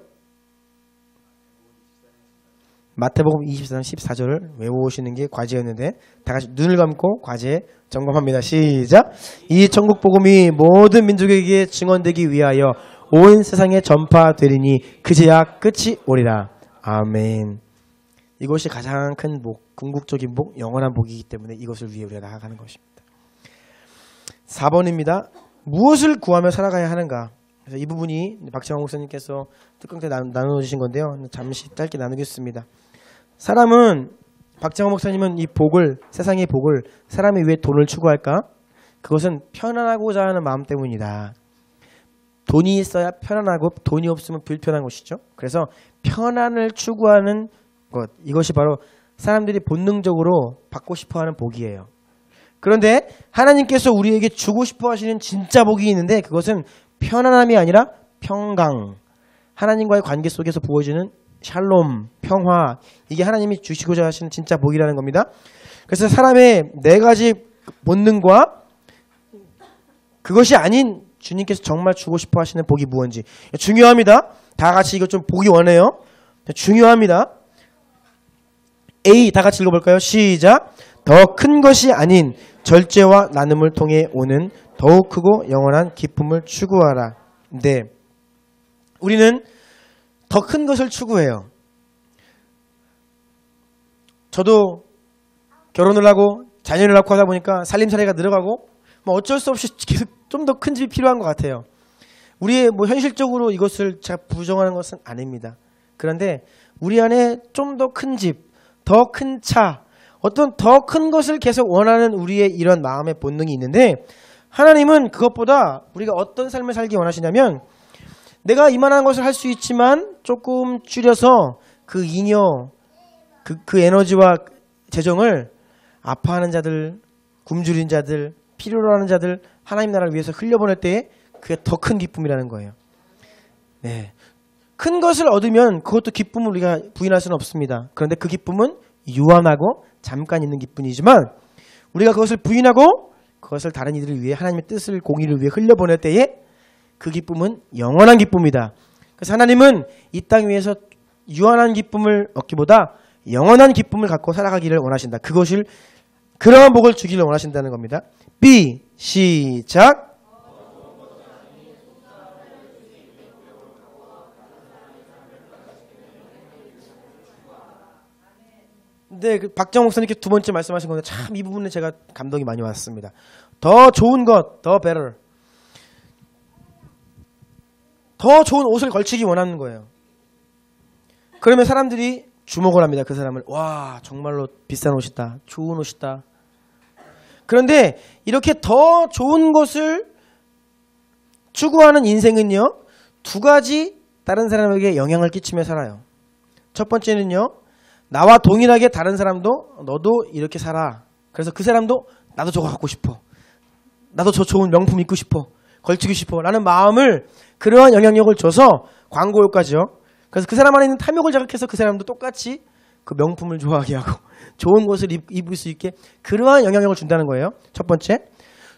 마태복음 24장 14절을 외워오시는 게 과제였는데 다 같이 눈을 감고 과제 점검합니다. 시작! 이 천국 복음이 모든 민족에게 증언되기 위하여 온 세상에 전파되리니 그제야 끝이 오리라. 아멘. 이것이 가장 큰 복, 궁극적인 복, 영원한 복이기 때문에 이것을 위해 우리가 나아가는 것입니다. 4번입니다. 무엇을 구하며 살아가야 하는가? 그래서 이 부분이 박정환 목사님께서 특강때 나눠주신 건데요. 잠시 짧게 나누겠습니다. 사람은, 박정환 목사님은 이 복을, 세상의 복을 사람이 왜 돈을 추구할까? 그것은 편안하고자 하는 마음 때문이다. 돈이 있어야 편안하고 돈이 없으면 불편한 것이죠. 그래서 편안을 추구하는 것, 이것이 바로 사람들이 본능적으로 받고 싶어하는 복이에요. 그런데 하나님께서 우리에게 주고 싶어 하시는 진짜 복이 있는데 그것은 편안함이 아니라 평강, 하나님과의 관계 속에서 부어지는 샬롬, 평화, 이게 하나님이 주시고자 하시는 진짜 복이라는 겁니다. 그래서 사람의 네 가지 본능과 그것이 아닌 주님께서 정말 주고 싶어 하시는 복이 무엇인지 중요합니다. 다 같이 이거 좀 보기 원해요. 중요합니다. A 다 같이 읽어볼까요? 시작! 더 큰 것이 아닌 절제와 나눔을 통해 오는 더욱 크고 영원한 기쁨을 추구하라. 네, 우리는 더 큰 것을 추구해요. 저도 결혼을 하고 자녀를 낳고 하다 보니까 살림살이가 늘어가고 뭐 어쩔 수 없이 계속 좀 더 큰 집이 필요한 것 같아요. 우리의 뭐 현실적으로 이것을 제가 부정하는 것은 아닙니다. 그런데 우리 안에 좀 더 큰 집, 더 큰 차, 어떤 더 큰 것을 계속 원하는 우리의 이런 마음의 본능이 있는데 하나님은 그것보다 우리가 어떤 삶을 살기 원하시냐면 내가 이만한 것을 할 수 있지만 조금 줄여서 그 잉여, 그 에너지와 재정을 아파하는 자들, 굶주린 자들, 필요로 하는 자들 하나님 나라를 위해서 흘려보낼 때에 그게 더 큰 기쁨이라는 거예요. 네, 큰 것을 얻으면 그것도 기쁨을 우리가 부인할 수는 없습니다. 그런데 그 기쁨은 유한하고 잠깐 있는 기쁨이지만 우리가 그것을 부인하고 그것을 다른 이들을 위해 하나님의 뜻을 공의를 위해 흘려보낼 때에 그 기쁨은 영원한 기쁨이다. 그래서 하나님은 이 땅 위에서 유한한 기쁨을 얻기보다 영원한 기쁨을 갖고 살아가기를 원하신다. 그것을 그러한 복을 주기를 원하신다는 겁니다. B 시작. 네, 박정호 목사님께 두 번째 말씀하신 건데 참 이 부분에 제가 감동이 많이 왔습니다. 더 좋은 것, 더 better. 더 좋은 옷을 걸치기 원하는 거예요. 그러면 사람들이 주목을 합니다. 그 사람을. 와, 정말로 비싼 옷이다. 좋은 옷이다. 그런데 이렇게 더 좋은 것을 추구하는 인생은요, 두 가지 다른 사람에게 영향을 끼치며 살아요. 첫 번째는요, 나와 동일하게 다른 사람도 너도 이렇게 살아. 그래서 그 사람도 나도 저거 갖고 싶어. 나도 저 좋은 명품 입고 싶어. 걸치고 싶어. 라는 마음을, 그러한 영향력을 줘서 광고 효과죠. 그래서 그 사람 안에 있는 탐욕을 자극해서 그 사람도 똑같이 그 명품을 좋아하게 하고 좋은 것을 입을 수 있게 그러한 영향력을 준다는 거예요. 첫 번째.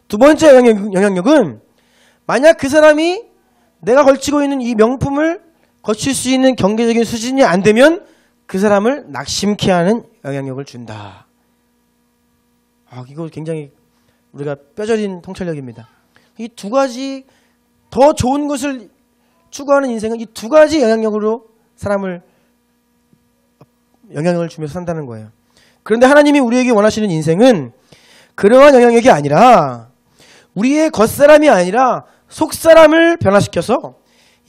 두 번째 영향력은 만약 그 사람이 내가 걸치고 있는 이 명품을 거칠 수 있는 경제적인 수준이 안 되면 그 사람을 낙심케 하는 영향력을 준다. 이거 굉장히 우리가 뼈저린 통찰력입니다. 이 두 가지 더 좋은 것을 추구하는 인생은 이 두 가지 영향력으로 사람을 영향을 주면서 산다는 거예요. 그런데 하나님이 우리에게 원하시는 인생은 그러한 영향력이 아니라 우리의 겉사람이 아니라 속사람을 변화시켜서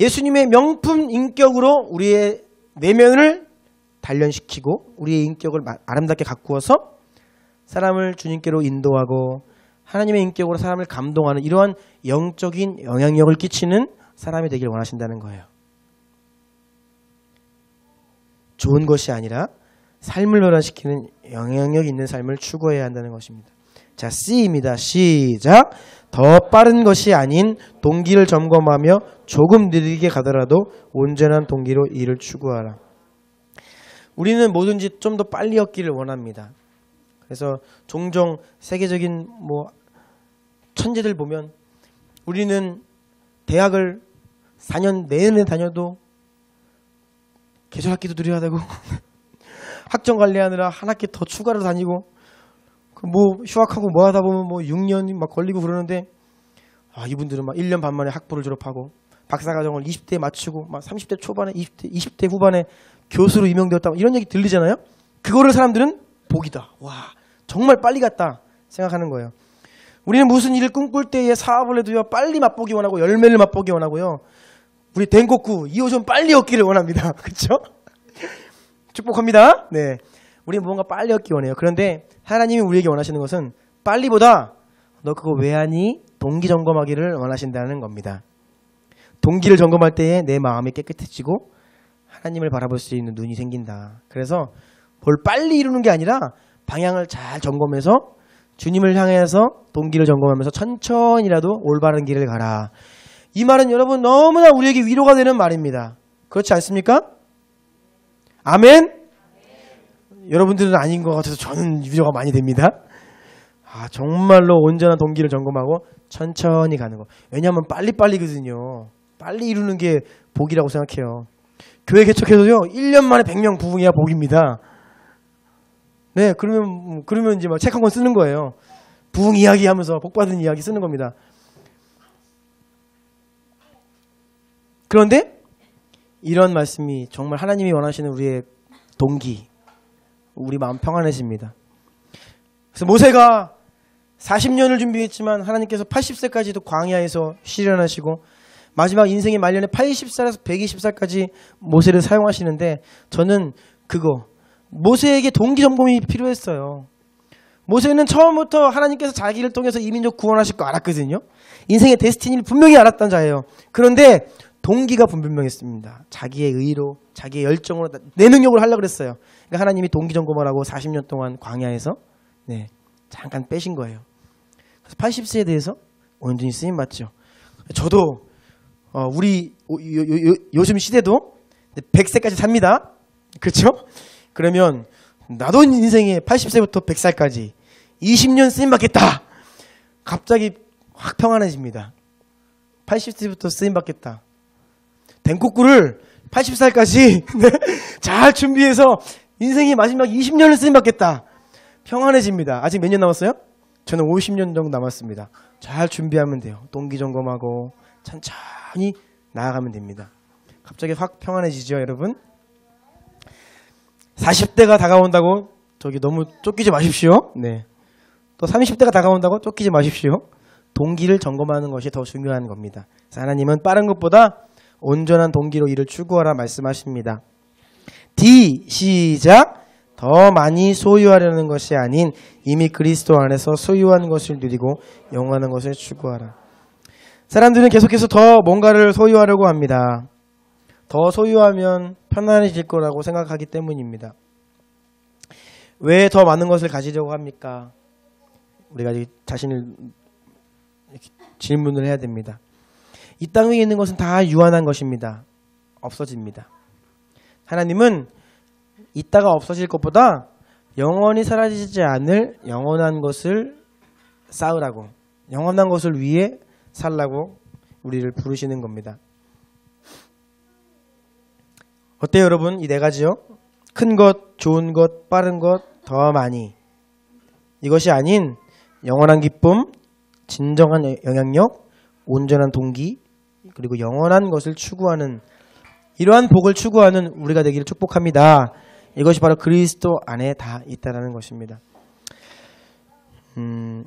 예수님의 명품 인격으로 우리의 내면을 단련시키고 우리의 인격을 아름답게 가꾸어서 사람을 주님께로 인도하고 하나님의 인격으로 사람을 감동하는 이러한 영적인 영향력을 끼치는 사람이 되길 원하신다는 거예요. 좋은 것이 아니라 삶을 변화시키는 영향력 있는 삶을 추구해야 한다는 것입니다. 자, C입니다. 시작. 더 빠른 것이 아닌 동기를 점검하며 조금 느리게 가더라도 온전한 동기로 이를 추구하라. 우리는 뭐든지 좀 더 빨리 얻기를 원합니다. 그래서 종종 세계적인 천재들 보면 우리는 대학을 4년 내내 다녀도 계절 학기도 누려야 되고 학점 관리하느라 한 학기 더 추가로 다니고 휴학하고 하다 보면 6년이 막 걸리고 그러는데 이분들은 1년 반 만에 학부를 졸업하고 박사과정을 20대에 마치고 30대 초반에 20대 후반에 교수로 임명되었다 이런 얘기 들리잖아요. 그거를 사람들은 복이다. 와, 정말 빨리 갔다 생각하는 거예요. 우리는 무슨 일을 꿈꿀 때에 사업을 해도요, 빨리 맛보기 원하고 열매를 맛보기 원하고요. 우리 댕국구 2호점 빨리 얻기를 원합니다. 그렇죠? 축복합니다. 네, 우리는 뭔가 빨리 얻기 원해요. 그런데 하나님이 우리에게 원하시는 것은 빨리보다 너 그거 왜 하니? 동기 점검하기를 원하신다는 겁니다. 동기를 점검할 때에 내 마음이 깨끗해지고 하나님을 바라볼 수 있는 눈이 생긴다. 그래서 뭘 빨리 이루는 게 아니라 방향을 잘 점검해서 주님을 향해서 동기를 점검하면서 천천히라도 올바른 길을 가라. 이 말은 여러분 너무나 우리에게 위로가 되는 말입니다. 그렇지 않습니까? 아멘? 여러분들은 아닌 것 같아서 저는 위로가 많이 됩니다. 정말로 온전한 동기를 점검하고 천천히 가는 거. 왜냐하면 빨리빨리거든요. 빨리 이루는 게 복이라고 생각해요. 교회 개척해도요, 1년 만에 100명 부흥해야 복입니다. 네, 그러면 이제 책 한 권 쓰는 거예요. 부흥 이야기 하면서 복받은 이야기 쓰는 겁니다. 그런데 이런 말씀이 정말 하나님이 원하시는 우리의 동기, 우리 마음 평안해집니다. 그래서 모세가 40년을 준비했지만 하나님께서 80세까지도 광야에서 실현하시고 마지막 인생의 말년에 80살에서 120살까지 모세를 사용하시는데 저는 모세에게 동기 점검이 필요했어요. 모세는 처음부터 하나님께서 자기를 통해서 이 민족 구원하실 거 알았거든요. 인생의 데스티니를 분명히 알았던 자예요. 그런데 동기가 불분명했습니다. 자기의 의로, 자기의 열정으로 내 능력을 하려고 그랬어요. 그러니까 하나님이 동기 점검을 하고 40년 동안 광야에서 잠깐 빼신 거예요. 그래서 80세에 대해서 온전히 쓰임 받죠. 저도 우리 요즘 시대도 100세까지 삽니다. 그렇죠? 그러면 나도 인생에 80세부터 100살까지 20년 쓰임 받겠다. 갑자기 확 평안해집니다. 80세부터 쓰임 받겠다. 댕국구를 80살까지 잘 준비해서 인생의 마지막 20년을 쓰임 받겠다. 평안해집니다. 아직 몇 년 남았어요? 저는 50년 정도 남았습니다. 잘 준비하면 돼요. 동기 점검하고 천천히 나아가면 됩니다. 갑자기 확 평안해지죠, 여러분? 40대가 다가온다고 너무 쫓기지 마십시오. 네. 또 30대가 다가온다고 쫓기지 마십시오. 동기를 점검하는 것이 더 중요한 겁니다. 그래서 하나님은 빠른 것보다 온전한 동기로 이를 추구하라 말씀하십니다. D 시작. 더 많이 소유하려는 것이 아닌 이미 그리스도 안에서 소유한 것을 누리고 영원한 것을 추구하라. 사람들은 계속해서 더 뭔가를 소유하려고 합니다. 더 소유하면 편안해질 거라고 생각하기 때문입니다. 왜 더 많은 것을 가지려고 합니까? 우리가 자신을 질문을 해야 됩니다. 이 땅 위에 있는 것은 다 유한한 것입니다. 없어집니다. 하나님은 있다가 없어질 것보다 영원히 사라지지 않을 영원한 것을 쌓으라고, 영원한 것을 위해 살라고 우리를 부르시는 겁니다. 어때요 여러분? 이 네 가지요? 큰 것, 좋은 것, 빠른 것, 더 많이. 이것이 아닌 영원한 기쁨, 진정한 영향력, 온전한 동기, 그리고 영원한 것을 추구하는, 이러한 복을 추구하는 우리가 되기를 축복합니다. 이것이 바로 그리스도 안에 다 있다는 것입니다. 여러분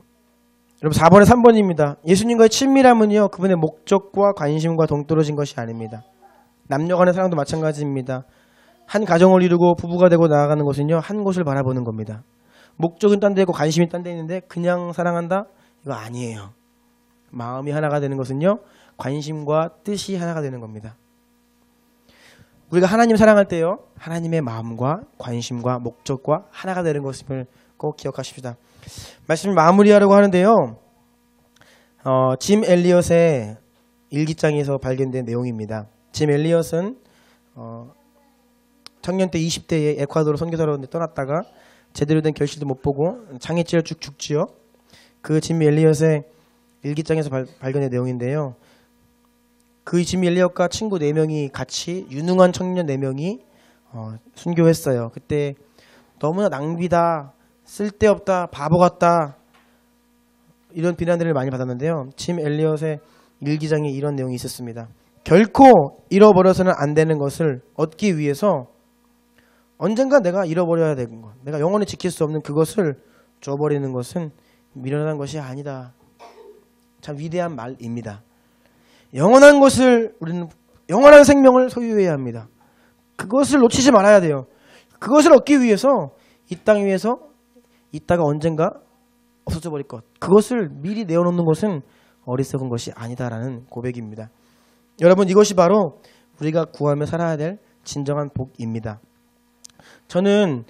4번에 3번입니다. 예수님과의 친밀함은요, 그분의 목적과 관심과 동떨어진 것이 아닙니다. 남녀간의 사랑도 마찬가지입니다. 한 가정을 이루고 부부가 되고 나아가는 것은요, 한 곳을 바라보는 겁니다. 목적은 딴 데 있고 관심이 딴 데 있는데 그냥 사랑한다? 이거 아니에요. 마음이 하나가 되는 것은요, 관심과 뜻이 하나가 되는 겁니다. 우리가 하나님 사랑할 때요, 하나님의 마음과 관심과 목적과 하나가 되는 것임을 꼭 기억하십시다. 말씀을 마무리하려고 하는데요, 짐 엘리엇의 일기장에서 발견된 내용입니다. 짐 엘리엇은 청년 때 20대에 에콰도르 선교사로 떠났다가 제대로 된 결실도 못 보고 장에 찔려 쭉 죽지요. 그 짐 엘리엇의 일기장에서 발견된 내용인데요. 그 짐 엘리엇과 친구 4명이 같이 유능한 청년 4명이 순교했어요. 그때 너무나 낭비다, 쓸데없다, 바보 같다, 이런 비난들을 많이 받았는데요. 짐 엘리엇의 일기장에 이런 내용이 있었습니다. 결코 잃어버려서는 안 되는 것을 얻기 위해서 언젠가 내가 잃어버려야 되는 것, 내가 영원히 지킬 수 없는 그것을 줘버리는 것은 미련한 것이 아니다. 참 위대한 말입니다. 영원한 것을, 우리는 영원한 생명을 소유해야 합니다. 그것을 놓치지 말아야 돼요. 그것을 얻기 위해서 이 땅 위에서 있다가 언젠가 없어져 버릴 것, 그것을 미리 내어놓는 것은 어리석은 것이 아니다라는 고백입니다. 여러분, 이것이 바로 우리가 구하며 살아야 될 진정한 복입니다. 저는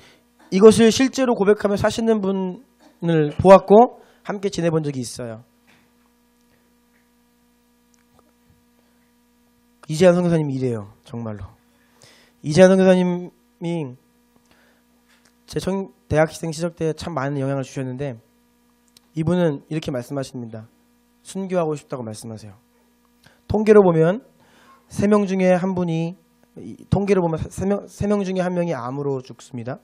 이것을 실제로 고백하며 사시는 분을 보았고 함께 지내본 적이 있어요. 이재한 선교사님이 이래요. 정말로. 이재한 선교사님이 제 대학생 시절 때 참 많은 영향을 주셨는데, 이분은 이렇게 말씀하십니다. 순교하고 싶다고 말씀하세요. 통계로 보면 3명 중에 한 분이, 통계로 보면 3명 중에 1명이 암으로 죽습니다.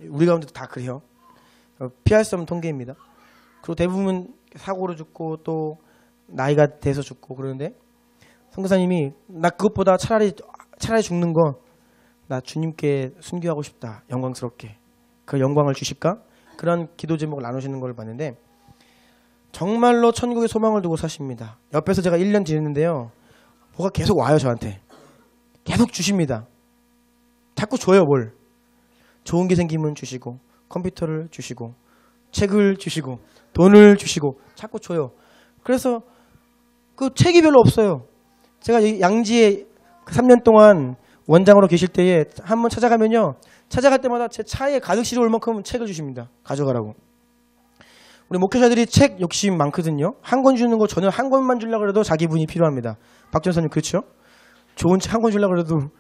우리 가운데도 다 그래요. 피할 수 없는 통계입니다. 그리고 대부분 사고로 죽고 또 나이가 돼서 죽고 그러는데, 선교사님이 나 그것보다 차라리 죽는 거, 나 주님께 순교하고 싶다. 영광스럽게. 그 영광을 주실까? 그런 기도 제목을 나누시는 걸 봤는데 정말로 천국의 소망을 두고 사십니다. 옆에서 제가 1년 지냈는데요. 뭐가 계속 와요. 저한테. 계속 주십니다. 자꾸 줘요. 뭘. 좋은 게 생기면 주시고, 컴퓨터를 주시고, 책을 주시고, 돈을 주시고, 자꾸 줘요. 그래서 그 책이 별로 없어요. 제가 양지에 3년 동안 원장으로 계실 때에 한번 찾아가면요, 찾아갈 때마다 제 차에 가득 실어올 만큼 책을 주십니다. 가져가라고. 우리 목회자들이 책 욕심 많거든요. 한 권 주는 거 저는 한 권만 주려고 해도 자기 분이 필요합니다. 박 전사님 그렇죠? 좋은 책 한 권 주려고 해도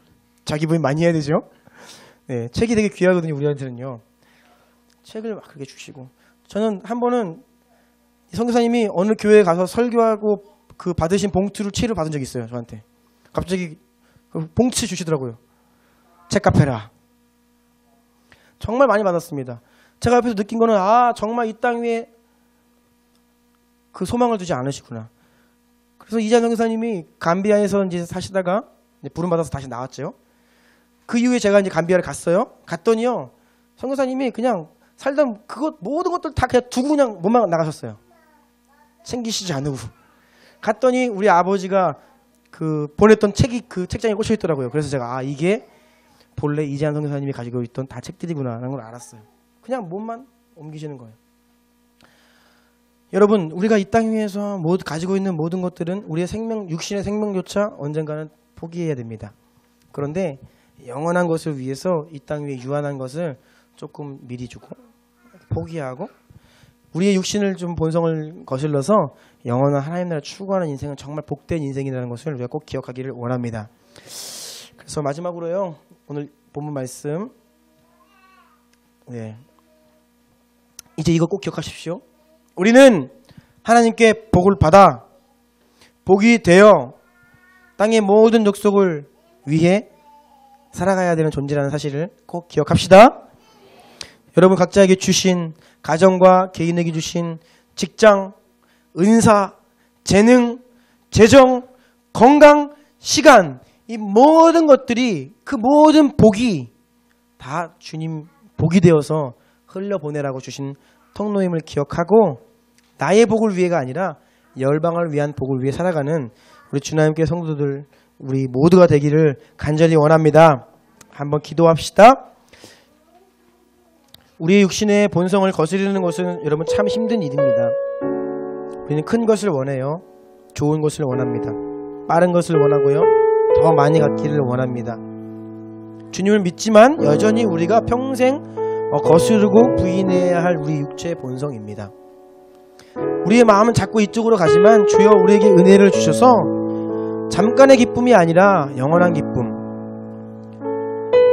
자기 분이 많이 해야 되죠. 네, 책이 되게 귀하거든요. 우리한테는요. 책을 막 그렇게 주시고, 저는 한 번은 선교사님이 어느 교회에 가서 설교하고 그 받으신 봉투를 채로 받은 적이 있어요. 저한테 갑자기 봉투 주시더라고요. 책 갚아라. 정말 많이 받았습니다. 제가 옆에서 느낀 거는, 아, 정말 이 땅 위에 그 소망을 두지 않으시구나. 그래서 이재한 선교사님이 감비아에서 이제 사시다가 이제 부름 받아서 다시 나왔죠. 그 이후에 제가 이제 감비아를 갔어요. 갔더니요, 선교사님이 그냥 살던 그것 모든 것들 다 그냥 두고 그냥 못만 나가셨어요. 챙기시지 않으고. 갔더니 우리 아버지가 그 보냈던 책이 그 책장에 꽂혀 있더라고요. 그래서 제가, 아, 이게 본래 이재한 선교사님이 가지고 있던 다 책들이구나라는 걸 알았어요. 그냥 몸만 옮기시는 거예요. 여러분, 우리가 이 땅 위에서 가지고 있는 모든 것들은 우리의 생명, 육신의 생명조차 언젠가는 포기해야 됩니다. 그런데 영원한 것을 위해서 이 땅 위에 유한한 것을 조금 미리 주고 포기하고 우리의 육신을 좀 본성을 거슬러서 영원한 하나님 나라를 추구하는 인생은 정말 복된 인생이라는 것을 우리가 꼭 기억하기를 원합니다. 그래서 마지막으로요, 오늘 본문 말씀, 이제 이거 꼭 기억하십시오. 우리는 하나님께 복을 받아 복이 되어 땅의 모든 족속을 위해 살아가야 되는 존재라는 사실을 꼭 기억합시다. 여러분 각자에게 주신 가정과 개인에게 주신 직장, 은사, 재능, 재정, 건강, 시간, 이 모든 것들이 그 모든 복이 다 주님 복이 되어서 흘려보내라고 주신 통로임을 기억하고 나의 복을 위해가 아니라 열방을 위한 복을 위해 살아가는 우리 주님께 성도들 우리 모두가 되기를 간절히 원합니다. 한번 기도합시다. 우리의 육신의 본성을 거스르는 것은 여러분 참 힘든 일입니다. 우리는 큰 것을 원해요. 좋은 것을 원합니다. 빠른 것을 원하고요. 더 많이 갖기를 원합니다. 주님을 믿지만 여전히 우리가 평생 거스르고 부인해야 할 우리 육체의 본성입니다. 우리의 마음은 자꾸 이쪽으로 가지만 주여 우리에게 은혜를 주셔서 잠깐의 기쁨이 아니라 영원한 기쁨,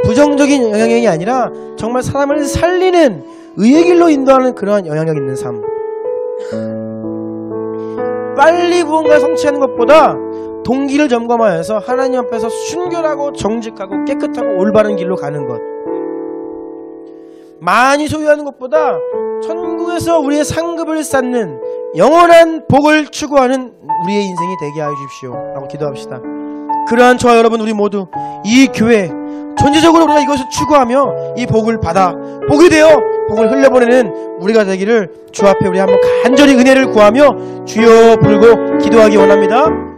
부정적인 영향력이 아니라 정말 사람을 살리는 의의 길로 인도하는 그러한 영향력 있는 삶, 빨리 무언가를 성취하는 것보다 동기를 점검하여서 하나님 앞에서 순결하고 정직하고 깨끗하고 올바른 길로 가는 것, 많이 소유하는 것보다 천국에서 우리의 상급을 쌓는 영원한 복을 추구하는 우리의 인생이 되게 하여 주십시오 라고 기도합시다. 그러한 저와 여러분 우리 모두 이 교회 전체적으로 우리가 이것을 추구하며 이 복을 받아 복이 되어 복을 흘려보내는 우리가 되기를 주 앞에 우리 한번 간절히 은혜를 구하며 주여 부르고 기도하기 원합니다.